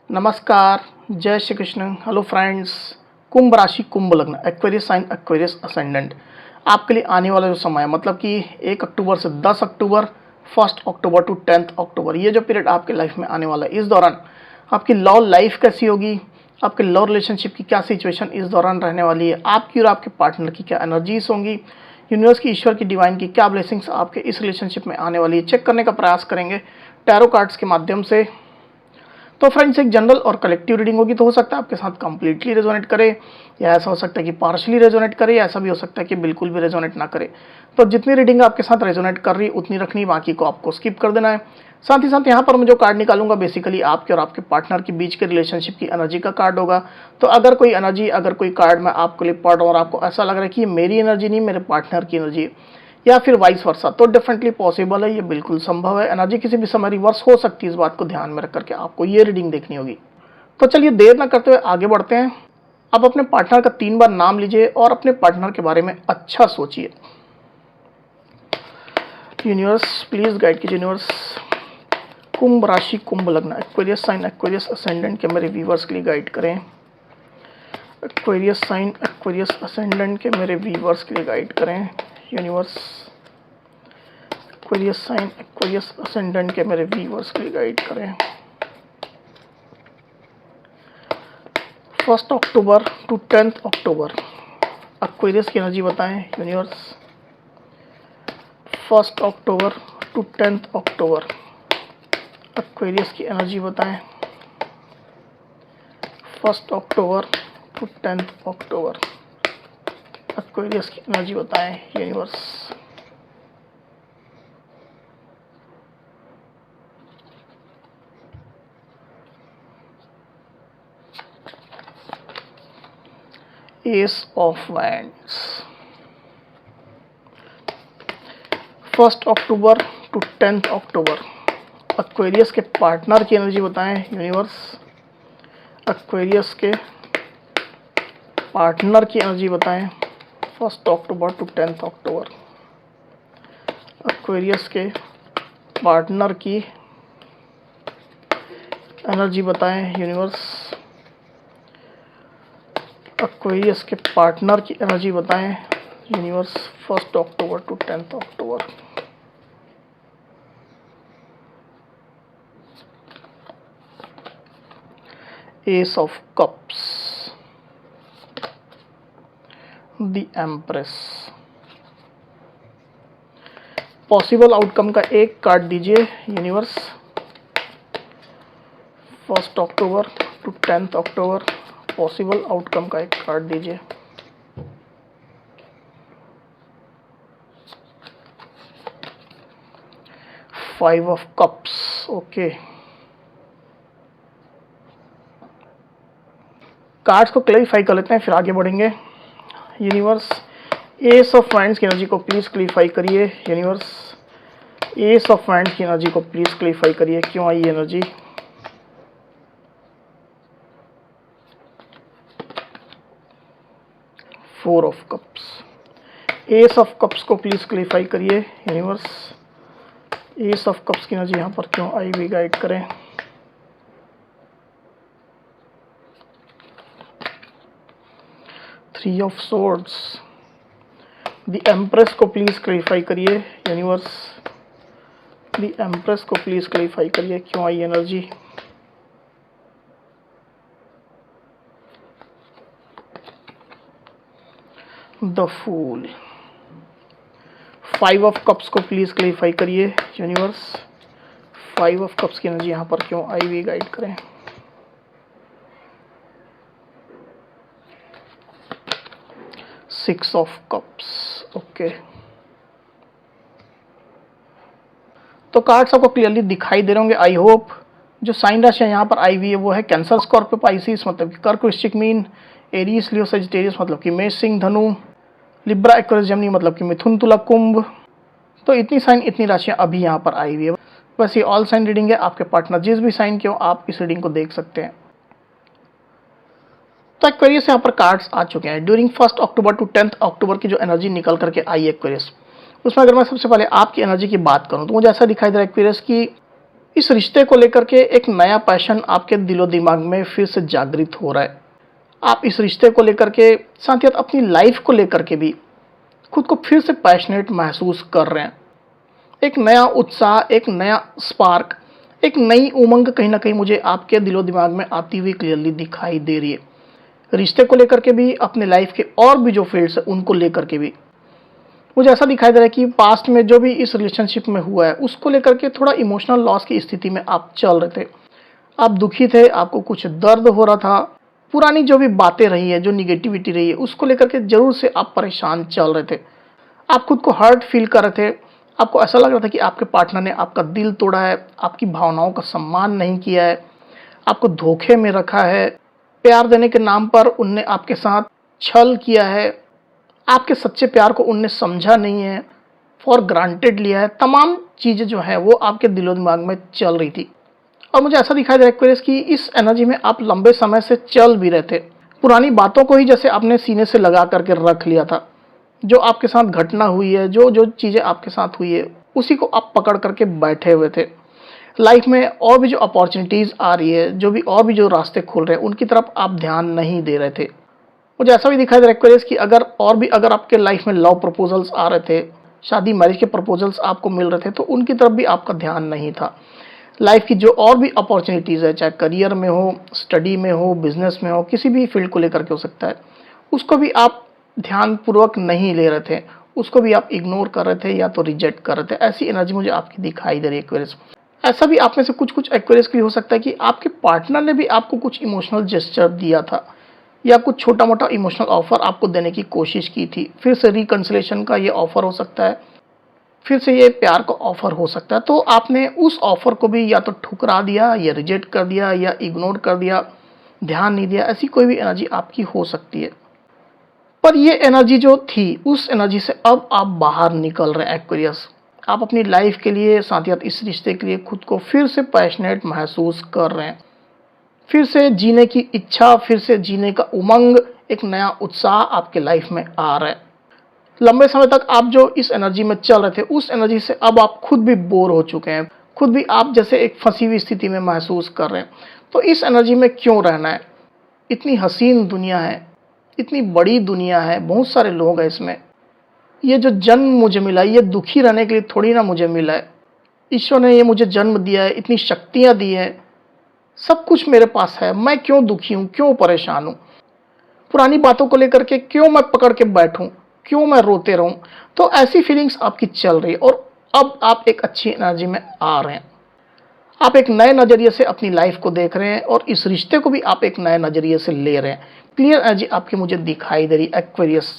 नमस्कार, जय Shri Krishna. Hello friends. कुंभ राशि, कुंभ लग्न, एक्वेरियस साइन, एक्वेरियस असेंडेंट। आपके लिए आने वाला जो समय है मतलब कि 1 अक्टूबर से 10 अक्टूबर, 1 अक्टूबर टू 10 अक्टूबर, ये जो पीरियड आपके लाइफ में आने वाला है, इस दौरान आपकी लव लाइफ कैसी होगी, आपके लव रिलेशनशिप की क्या सिचुएशन इस दौरान रहने वाली है, आपकी और आपके पार्टनर की क्या एनर्जीज होंगी, यूनिवर्स की, ईश्वर की, डिवाइन की क्या ब्लेसिंग्स आपके इस रिलेशनशिप में आने वाली है, चेक करने का प्रयास करेंगे टैरो कार्ड्स के माध्यम से। तो फ्रेंड्स, एक जनरल और कलेक्टिव रीडिंग होगी, तो हो सकता है आपके साथ कंप्लीटली रेजोनेट करे, या ऐसा हो सकता है कि पार्शली रेजोनेट करे, या ऐसा भी हो सकता है कि बिल्कुल भी रेजोनेट ना करे। तो जितनी रीडिंग आपके साथ रेजोनेट कर रही उतनी रखनी, बाकी को आपको स्किप कर देना है। साथ ही साथ यहाँ पर मैं जो कार्ड निकालूंगा बेसिकली आपके और आपके पार्टनर के बीच के रिलेशनशिप की एनर्जी का कार्ड होगा। तो अगर कोई एनर्जी, अगर कोई कार्ड मैं आपके लिए पढ़ रहा हूँ और आपको ऐसा लग रहा है कि ये मेरी एनर्जी नहीं, मेरे पार्टनर की एनर्जी है, या फिर वाइस वर्सा, तो डेफिनेटली पॉसिबल है, ये बिल्कुल संभव है। एनर्जी किसी भी समय रिवर्स हो सकती है, इस बात को ध्यान में रख करके आपको ये रीडिंग देखनी होगी। तो चलिए देर ना करते हुए आगे बढ़ते हैं। आप अपने पार्टनर का 3 बार नाम लीजिए और अपने पार्टनर के बारे में अच्छा सोचिए। यूनिवर्स प्लीज गाइड कीजिए। यूनिवर्स, कुंभ राशि, कुंभ लग्न, एक्वेरियस साइन, एक्वेरियस असेंडेंट के मेरे व्यूवर्स के लिए गाइड करें। एक्वेरियस साइन, एक्वेरियस असेंडेंट के मेरे व्यूवर्स के लिए गाइड करें। Universe, Aquarius sign, Aquarius ascendant के मेरे व्यूवर्स के लिए गाइड करें। 1 अक्टूबर टू 10 अक्टूबर एक्वेरियस की एनर्जी बताएं। Universe, 1 October to 10 October Aquarius की एनर्जी बताएं। 1 अक्टूबर टू 10 अक्टूबर एक्वेरियस की एनर्जी बताएं। Universe, ace of wands. 1 October to 10 October Aquarius के पार्टनर की एनर्जी बताएं। यूनिवर्स, एक्वेरियस के पार्टनर की एनर्जी बताएं। 1 अक्टूबर टू 10 अक्टूबर एक्वेरियस के पार्टनर की एनर्जी बताएं। यूनिवर्स, एक्वेरियस के पार्टनर की एनर्जी बताएं। Universe, 1 October to 10 October. Ace of cups, the empress. Possible outcome का एक कार्ड दीजिए। Universe, 1 October to 10 October possible outcome का एक कार्ड दीजिए। Five of cups, okay. Cards को क्लैरिफाई कर लेते हैं, फिर आगे बढ़ेंगे। यूनिवर्स, एस ऑफ वाइंड्स की एनर्जी को प्लीज क्लैरिफाई करिए। यूनिवर्स, एस ऑफ वाइंड्स की एनर्जी को प्लीज क्लैरिफाई करिए, क्यों आई energy. Four of cups, ace of cups को प्लीज क्लैरिफाई करिए। यूनिवर्स, एस ऑफ कप्स की एनर्जी यहाँ पर क्यों आई, भी गाइड करें। Three of swords, the empress को प्लीज क्लैरिफाई करिए। यूनिवर्स, द एम्प्रेस को प्लीज क्लैरिफाई करिए, क्यों आई energy. The fool, five of cups को प्लीज क्लैरिफाई करिए। यूनिवर्स, फाइव ऑफ कप्स की एनर्जी यहाँ पर क्यों आई, भी गाइड करें। Six of cups, okay. तो कार्ड्स आपको क्लियरली दिखाई दे रहे होंगे, आई होप। जो साइन राशि यहाँ पर आई हुई है वो है कैंसर, स्कॉर्पियो, पाइसिस मतलब कि कर्क, वृश्चिक, मीन, एरीज, लियो, सजिटेरियस मतलब कि मेष, सिंह, धनु, लिब्रा, एक्वेरियस, जेमिनी मतलब कि मिथुन, तुला, कुंभ। तो इतनी साइन, इतनी राशियां अभी यहाँ पर आई हुई है। वैसे ऑल साइन रीडिंग है, आपके पार्टनर जिस भी साइन के हो आप इस रीडिंग को देख सकते हैं। तो एक्वेरियस यहाँ पर कार्ड्स आ चुके हैं। ड्यूरिंग 1 अक्टूबर टू 10 अक्टूबर की जो एनर्जी निकल करके आई एक्वेरियस, उसमें अगर मैं सबसे पहले आपकी एनर्जी की बात करूं तो मुझे ऐसा दिखाई दे रहा है एक्वेरियस की इस रिश्ते को लेकर के एक नया पैशन आपके दिलो दिमाग में फिर से जागृत हो रहा है। आप इस रिश्ते को लेकर के साथ ही अपनी लाइफ को लेकर के भी खुद को फिर से पैशनेट महसूस कर रहे हैं। एक नया उत्साह, एक नया स्पार्क, एक नई उमंग कहीं ना कहीं मुझे आपके दिलो दिमाग में आती हुई क्लियरली दिखाई दे रही है। रिश्ते को लेकर के भी, अपने लाइफ के और भी जो फील्ड्स है उनको लेकर के भी मुझे ऐसा दिखाई दे रहा है कि पास्ट में जो भी इस रिलेशनशिप में हुआ है उसको लेकर के थोड़ा इमोशनल लॉस की स्थिति में आप चल रहे थे। आप दुखी थे, आपको कुछ दर्द हो रहा था, पुरानी जो भी बातें रही है, जो निगेटिविटी रही है उसको लेकर के जरूर से आप परेशान चल रहे थे। आप खुद को हर्ट फील कर रहे थे। आपको ऐसा लग रहा था कि आपके पार्टनर ने आपका दिल तोड़ा है, आपकी भावनाओं का सम्मान नहीं किया है, आपको धोखे में रखा है, प्यार देने के नाम पर उनने आपके साथ छल किया है, आपके सच्चे प्यार को उनने समझा नहीं है, फॉर ग्रांटेड लिया है। तमाम चीज़ें जो है वो आपके दिलो दिमाग में चल रही थी। और मुझे ऐसा दिखाई दे रहा है एक्वेरियस कि इस एनर्जी में आप लंबे समय से चल भी रहे थे। पुरानी बातों को ही जैसे आपने सीने से लगा करके रख लिया था। जो आपके साथ घटना हुई है, जो जो चीज़ें आपके साथ हुई है उसी को आप पकड़ करके बैठे हुए थे। लाइफ में और भी जो अपॉर्चुनिटीज़ आ रही है, जो भी और भी जो रास्ते खुल रहे हैं उनकी तरफ आप ध्यान नहीं दे रहे थे। मुझे ऐसा भी दिखाई दे रहा है एक्वेरियस कि अगर आपके लाइफ में लव प्रपोजल्स आ रहे थे, शादी मैरिज के प्रपोजल्स आपको मिल रहे थे, तो उनकी तरफ भी आपका ध्यान नहीं था। लाइफ की जो और भी अपॉर्चुनिटीज़ है, चाहे करियर में हो, स्टडी में हो, बिजनेस में हो, किसी भी फील्ड को लेकर के हो सकता है, उसको भी आप ध्यानपूर्वक नहीं ले रहे थे, उसको भी आप इग्नोर कर रहे थे या तो रिजेक्ट कर रहे थे। ऐसी एनर्जी मुझे आपकी दिखाई दे रही है एक्वेरियस। ऐसा भी आप में से कुछ कुछ एक्वेरियस के लिए हो सकता है कि आपके पार्टनर ने भी आपको कुछ इमोशनल जेस्चर दिया था या कुछ छोटा मोटा इमोशनल ऑफर आपको देने की कोशिश की थी। फिर से रिकंसिलेशन का ये ऑफर हो सकता है, फिर से ये प्यार का ऑफर हो सकता है। तो आपने उस ऑफर को भी या तो ठुकरा दिया या रिजेक्ट कर दिया या इग्नोर कर दिया, ध्यान नहीं दिया। ऐसी कोई भी एनर्जी आपकी हो सकती है। पर ये एनर्जी जो थी, उस एनर्जी से अब आप बाहर निकल रहे हैं एक्वेरियस। आप अपनी लाइफ के लिए, साथ ही साथ इस रिश्ते के लिए खुद को फिर से पैशनेट महसूस कर रहे हैं। फिर से जीने की इच्छा, फिर से जीने का उमंग, एक नया उत्साह आपके लाइफ में आ रहा है। लंबे समय तक आप जो इस एनर्जी में चल रहे थे, उस एनर्जी से अब आप खुद भी बोर हो चुके हैं। खुद भी आप जैसे एक फंसी हुई स्थिति में महसूस कर रहे हैं। तो इस एनर्जी में क्यों रहना है? इतनी हसीन दुनिया है, इतनी बड़ी दुनिया है, बहुत सारे लोग हैं इसमें। ये जो जन्म मुझे मिला है, ये दुखी रहने के लिए थोड़ी ना मुझे मिला है। ईश्वर ने ये मुझे जन्म दिया है, इतनी शक्तियाँ दी है, सब कुछ मेरे पास है। मैं क्यों दुखी हूँ, क्यों परेशान हूँ? पुरानी बातों को लेकर के क्यों मैं पकड़ के बैठूं, क्यों मैं रोते रहूं? तो ऐसी फीलिंग्स आपकी चल रही है और अब आप एक अच्छी एनर्जी में आ रहे हैं। आप एक नए नज़रिए से अपनी लाइफ को देख रहे हैं और इस रिश्ते को भी आप एक नए नज़रिए से ले रहे हैं। क्लियर एनर्जी आपकी मुझे दिखाई दे रही है एक्वेरियस।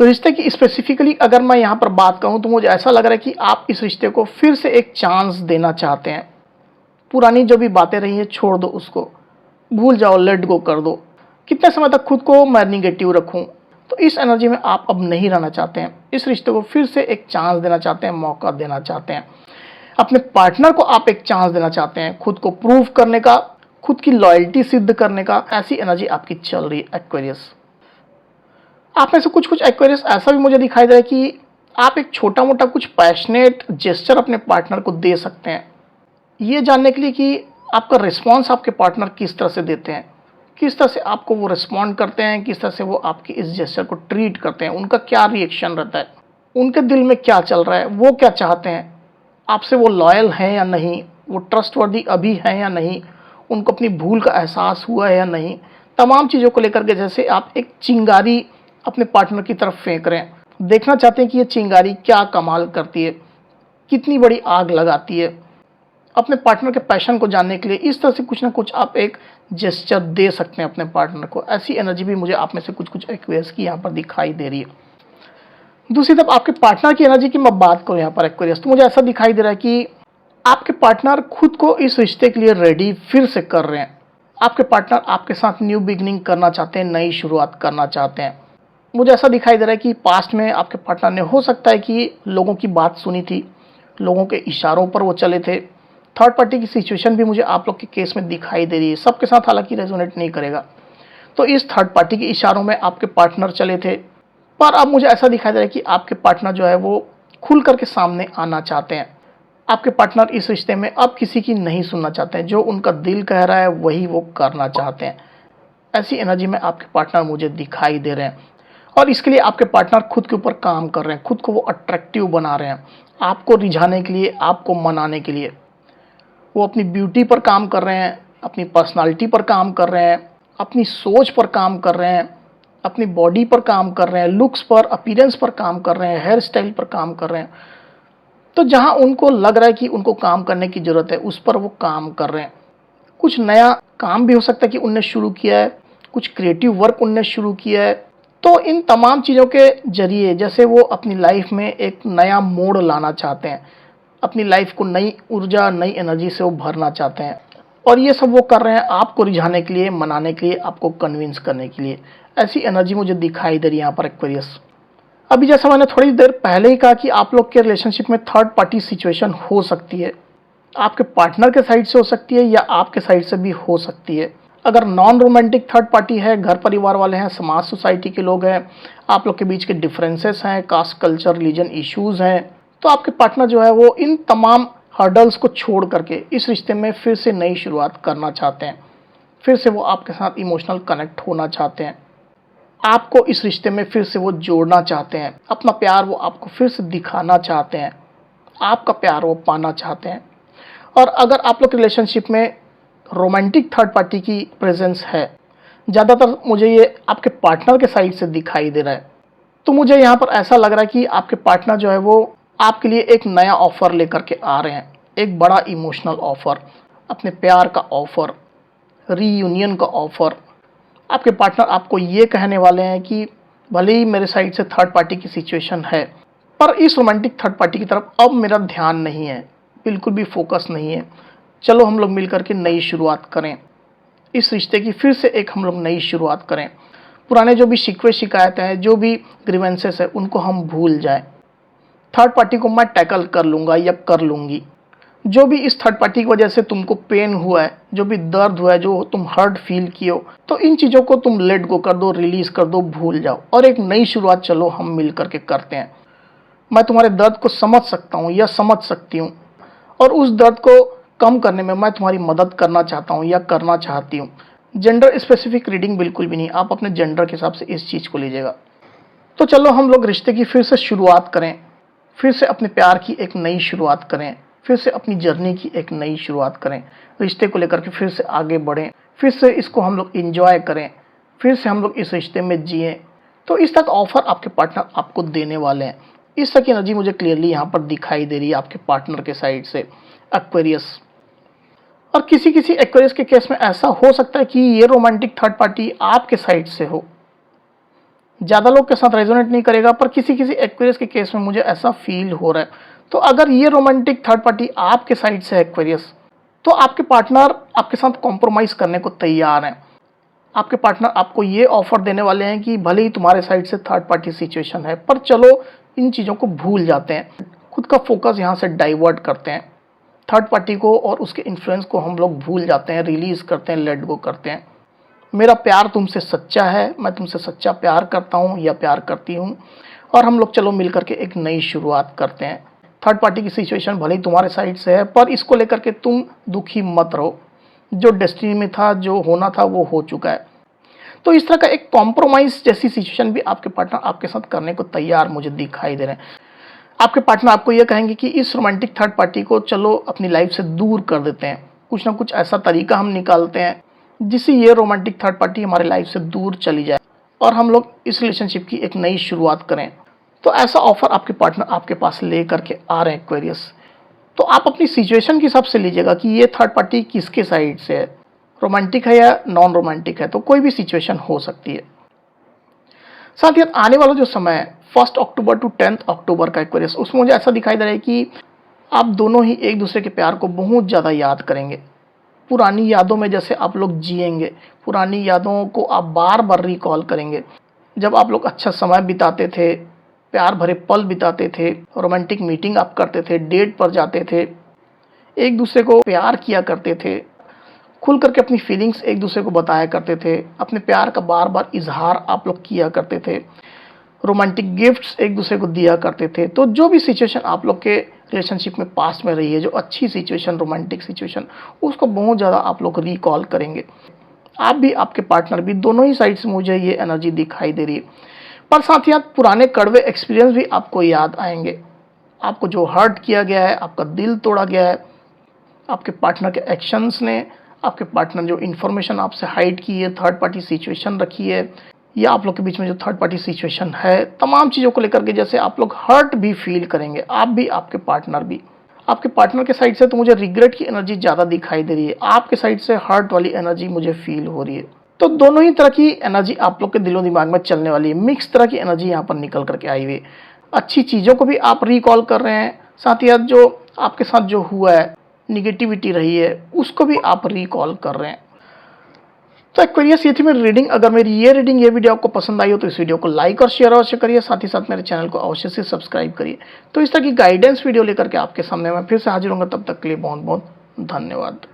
रिश्ते की स्पेसिफिकली अगर मैं यहाँ पर बात कहूँ तो मुझे ऐसा लग रहा है कि आप इस रिश्ते को फिर से एक चांस देना चाहते हैं। पुरानी जो भी बातें रही हैं छोड़ दो, उसको भूल जाओ, लेट गो कर दो। कितने समय तक खुद को मैं निगेटिव रखूं? तो इस एनर्जी में आप अब नहीं रहना चाहते हैं। इस रिश्ते को फिर से एक चांस देना चाहते हैं, मौका देना चाहते हैं। अपने पार्टनर को आप एक चांस देना चाहते हैं, खुद को प्रूव करने का, खुद की लॉयल्टी सिद्ध करने का। ऐसी एनर्जी आपकी चल रही है एक्वेरियस। आप में से कुछ कुछ एक्वेरियस ऐसा भी मुझे दिखाई दे रहा है कि आप एक छोटा मोटा कुछ पैशनेट जेस्चर अपने पार्टनर को दे सकते हैं, ये जानने के लिए कि आपका रिस्पॉन्स आपके पार्टनर किस तरह से देते हैं, किस तरह से आपको वो रिस्पॉन्ड करते हैं, किस तरह से वो आपकी इस जेस्चर को ट्रीट करते हैं, उनका क्या रिएक्शन रहता है, उनके दिल में क्या चल रहा है, वो क्या चाहते हैं, आपसे वो लॉयल हैं या नहीं, वो ट्रस्टवर्दी अभी हैं या नहीं, उनको अपनी भूल का एहसास हुआ है या नहीं। तमाम चीज़ों को लेकर के जैसे आप एक चिंगारी अपने पार्टनर की तरफ फेंक रहे हैं, देखना चाहते हैं कि ये चिंगारी क्या कमाल करती है, कितनी बड़ी आग लगाती है। अपने पार्टनर के पैशन को जानने के लिए इस तरह से कुछ ना कुछ आप एक जेस्चर दे सकते हैं अपने पार्टनर को। ऐसी एनर्जी भी मुझे आप में से कुछ कुछ एक्वेरियस की यहाँ पर दिखाई दे रही है। दूसरी तरफ आपके पार्टनर की एनर्जी की मैं बात करूँ यहाँ पर एक्वेरियस, तो मुझे ऐसा दिखाई दे रहा है कि आपके पार्टनर खुद को इस रिश्ते के लिए रेडी फिर से कर रहे हैं। आपके पार्टनर आपके साथ न्यू बिगनिंग करना चाहते हैं, नई शुरुआत करना चाहते हैं। मुझे ऐसा दिखाई दे रहा है कि पास्ट में आपके पार्टनर ने हो सकता है कि लोगों की बात सुनी थी, लोगों के इशारों पर वो चले थे। थर्ड पार्टी की सिचुएशन भी मुझे आप लोग के केस में दिखाई दे रही है। सबके साथ हालांकि रेजोनेट नहीं करेगा। तो इस थर्ड पार्टी के इशारों में आपके पार्टनर चले थे, पर अब मुझे ऐसा दिखाई दे रहा है कि आपके पार्टनर जो है वो खुल करके सामने आना चाहते हैं। आपके पार्टनर इस रिश्ते में अब किसी की नहीं सुनना चाहते हैं, जो उनका दिल कह रहा है वही वो करना चाहते हैं। ऐसी एनर्जी में आपके पार्टनर मुझे दिखाई दे रहे हैं और इसके लिए आपके पार्टनर खुद के ऊपर काम कर रहे हैं, खुद को वो अट्रैक्टिव बना रहे हैं, आपको रिझाने के लिए, आपको मनाने के लिए। वो अपनी ब्यूटी पर काम कर रहे हैं, अपनी पर्सनालिटी पर काम कर रहे हैं, अपनी सोच पर काम कर रहे हैं, अपनी बॉडी पर काम कर रहे हैं, लुक्स पर, अपीयरेंस पर काम कर रहे हैं, हेयर स्टाइल पर काम कर रहे हैं। तो जहां उनको लग रहा है कि उनको काम करने की ज़रूरत है, उस पर वो काम कर रहे हैं। कुछ नया काम भी हो सकता है कि उनने शुरू किया है, कुछ क्रिएटिव वर्क उनने शुरू किया है। तो इन तमाम चीज़ों के ज़रिए जैसे वो अपनी लाइफ में एक नया मोड़ लाना चाहते हैं, अपनी लाइफ को नई ऊर्जा, नई एनर्जी से वो भरना चाहते हैं। और ये सब वो कर रहे हैं आपको रिझाने के लिए, मनाने के लिए, आपको कन्विंस करने के लिए। ऐसी एनर्जी मुझे दिखाई दे रही है यहाँ पर एक्वेरियस। अभी जैसा मैंने थोड़ी देर पहले ही कहा कि आप लोग के रिलेशनशिप में थर्ड पार्टी सिचुएशन हो सकती है। आपके पार्टनर के साइड से हो सकती है या आपके साइड से भी हो सकती है। अगर नॉन रोमांटिक थर्ड पार्टी है, घर परिवार वाले हैं, समाज सोसाइटी के लोग हैं, आप लोग के बीच के डिफरेंसेस हैं, कास्ट कल्चर रिलीजन इश्यूज़ हैं, तो आपके पार्टनर जो है वो इन तमाम हर्डल्स को छोड़ करके इस रिश्ते में फिर से नई शुरुआत करना चाहते हैं। फिर से वो आपके साथ इमोशनल कनेक्ट होना चाहते हैं, आपको इस रिश्ते में फिर से वो जोड़ना चाहते हैं, अपना प्यार वो आपको फिर से दिखाना चाहते हैं, आपका प्यार वो पाना चाहते हैं। और अगर आप लोग रिलेशनशिप में रोमांटिक थर्ड पार्टी की प्रेजेंस है, ज़्यादातर मुझे ये आपके पार्टनर के साइड से दिखाई दे रहा है, तो मुझे यहाँ पर ऐसा लग रहा है कि आपके पार्टनर जो है वो आपके लिए एक नया ऑफ़र लेकर के आ रहे हैं, एक बड़ा इमोशनल ऑफ़र, अपने प्यार का ऑफ़र, रीयूनियन का ऑफ़र। आपके पार्टनर आपको ये कहने वाले हैं कि भले ही मेरे साइड से थर्ड पार्टी की सिचुएशन है, पर इस रोमांटिक थर्ड पार्टी की तरफ अब मेरा ध्यान नहीं है, बिल्कुल भी फोकस नहीं है। चलो हम लोग मिल करके नई शुरुआत करें, इस रिश्ते की फिर से एक हम लोग नई शुरुआत करें। पुराने जो भी शिकवे शिकायतें हैं, जो भी ग्रीवेंसेस है, उनको हम भूल जाएं। थर्ड पार्टी को मैं टैकल कर लूँगा या कर लूँगी। जो भी इस थर्ड पार्टी की वजह से तुमको पेन हुआ है, जो भी दर्द हुआ है, जो तुम हर्ट फील किए हो, तो इन चीज़ों को तुम लेट गो कर दो, रिलीज़ कर दो, भूल जाओ और एक नई शुरुआत चलो हम मिल करके करते हैं। मैं तुम्हारे दर्द को समझ सकता हूँ या समझ सकती हूँ और उस दर्द को कम करने में मैं तुम्हारी मदद करना चाहता हूँ या करना चाहती हूँ। जेंडर स्पेसिफिक रीडिंग बिल्कुल भी नहीं, आप अपने जेंडर के हिसाब से इस चीज़ को लीजिएगा। तो चलो हम लोग रिश्ते की फिर से शुरुआत करें, फिर से अपने प्यार की एक नई शुरुआत करें, फिर से अपनी जर्नी की एक नई शुरुआत करें, रिश्ते को लेकर के फिर से आगे बढ़ें, फिर से इसको हम लोग एंजॉय करें, फिर से हम लोग इस रिश्ते में जिएं। तो इस तक ऑफर आपके पार्टनर आपको देने वाले हैं। इस तरह की एनर्जी मुझे क्लियरली यहाँ पर दिखाई दे रही है आपके पार्टनर के साइड से एक्वेरियस। और किसी किसी एक्वेरियस के केस में ऐसा हो सकता है कि ये रोमांटिक थर्ड पार्टी आपके साइड से हो। ज़्यादा लोग के साथ रेजोनेट नहीं करेगा, पर किसी किसी एक्वेरियस के केस में मुझे ऐसा फील हो रहा है। तो अगर ये रोमांटिक थर्ड पार्टी आपके साइड से है एक्वेरियस, तो आपके पार्टनर आपके साथ कॉम्प्रोमाइज़ करने को तैयार हैं। आपके पार्टनर आपको ये ऑफर देने वाले हैं कि भले ही तुम्हारे साइड से थर्ड पार्टी सिचुएशन है, पर चलो इन चीज़ों को भूल जाते हैं, खुद का फोकस यहाँ से डाइवर्ट करते हैं, थर्ड पार्टी को और उसके इन्फ्लुएंस को हम लोग भूल जाते हैं, रिलीज़ करते हैं, लेट गो करते हैं। मेरा प्यार तुमसे सच्चा है, मैं तुमसे सच्चा प्यार करता हूँ या प्यार करती हूँ, और हम लोग चलो मिल करके एक नई शुरुआत करते हैं। थर्ड पार्टी की सिचुएशन भले ही तुम्हारे साइड से है, पर इसको लेकर के तुम दुखी मत रहो। जो डेस्टिनी में था, जो होना था, वो हो चुका है। तो इस तरह का एक कॉम्प्रोमाइज़ जैसी सिचुएशन भी आपके पार्टनर आपके साथ करने को तैयार मुझे दिखाई दे रहे हैं। आपके पार्टनर आपको ये कहेंगे कि इस रोमांटिक थर्ड पार्टी को चलो अपनी लाइफ से दूर कर देते हैं, कुछ ना कुछ ऐसा तरीका हम निकालते हैं जिससे ये रोमांटिक थर्ड पार्टी हमारे लाइफ से दूर चली जाए और हम लोग इस रिलेशनशिप की एक नई शुरुआत करें। तो ऐसा ऑफर आपके पार्टनर आपके पास ले करके आ रहे हैं एक्वेरियस। तो आप अपनी सिचुएशन के हिसाब से लीजिएगा कि ये थर्ड पार्टी किसके साइड से है, रोमांटिक है या नॉन रोमांटिक है। तो कोई भी सिचुएशन हो सकती है। साथ ही आने वाला जो समय है 1 अक्टूबर टू 10 अक्टूबर का एक्वेरियस, उसमें मुझे ऐसा दिखाई दे रहा है कि आप दोनों ही एक दूसरे के प्यार को बहुत ज़्यादा याद करेंगे। पुरानी यादों में जैसे आप लोग जिएंगे, पुरानी यादों को आप बार बार रिकॉल करेंगे। जब आप लोग अच्छा समय बिताते थे, प्यार भरे पल बिताते थे, रोमांटिक मीटिंग आप करते थे, डेट पर जाते थे, एक दूसरे को प्यार किया करते थे, खुल करके अपनी फीलिंग्स एक दूसरे को बताया करते थे, अपने प्यार का बार बार इजहार आप लोग किया करते थे, रोमांटिक गिफ्ट्स एक दूसरे को दिया करते थे। तो जो भी सिचुएशन आप लोग के रिलेशनशिप में पास्ट में रही है, जो अच्छी सिचुएशन, रोमांटिक सिचुएशन, उसको बहुत ज़्यादा आप लोग रिकॉल करेंगे। आप भी, आपके पार्टनर भी, दोनों ही साइड से मुझे ये एनर्जी दिखाई दे रही है। पर साथ ही साथ पुराने कड़वे एक्सपीरियंस भी आपको याद आएंगे। आपको जो हर्ट किया गया है, आपका दिल तोड़ा गया है, आपके पार्टनर के एक्शंस ने, आपके पार्टनर जो इन्फॉर्मेशन आपसे हाइड की है, थर्ड पार्टी सिचुएशन रखी है, या आप लोग के बीच में जो थर्ड पार्टी सिचुएशन है, तमाम चीज़ों को लेकर के जैसे आप लोग हर्ट भी फील करेंगे, आप भी, आपके पार्टनर भी। आपके पार्टनर के साइड से तो मुझे रिग्रेट की एनर्जी ज़्यादा दिखाई दे रही है, आपके साइड से हर्ट वाली एनर्जी मुझे फील हो रही है। तो दोनों ही तरह की एनर्जी आप लोग के दिलो दिमाग में चलने वाली है, मिक्स तरह की एनर्जी यहाँ पर निकल करके आई हुई है। अच्छी चीज़ों को भी आप रिकॉल कर रहे हैं, साथ ही साथ जो आपके साथ जो हुआ है, निगेटिविटी रही है, उसको भी आप रिकॉल कर रहे हैं। तो एक्वेरियस, ये थी मेरी रीडिंग। अगर मेरी ये रीडिंग, ये वीडियो आपको पसंद आई हो तो इस वीडियो को लाइक और शेयर अवश्य करिए, साथ ही साथ मेरे चैनल को अवश्य से सब्सक्राइब करिए। तो इस तरह की गाइडेंस वीडियो लेकर के आपके सामने मैं फिर से हाजिर होऊंगा, तब तक के लिए बहुत बहुत धन्यवाद।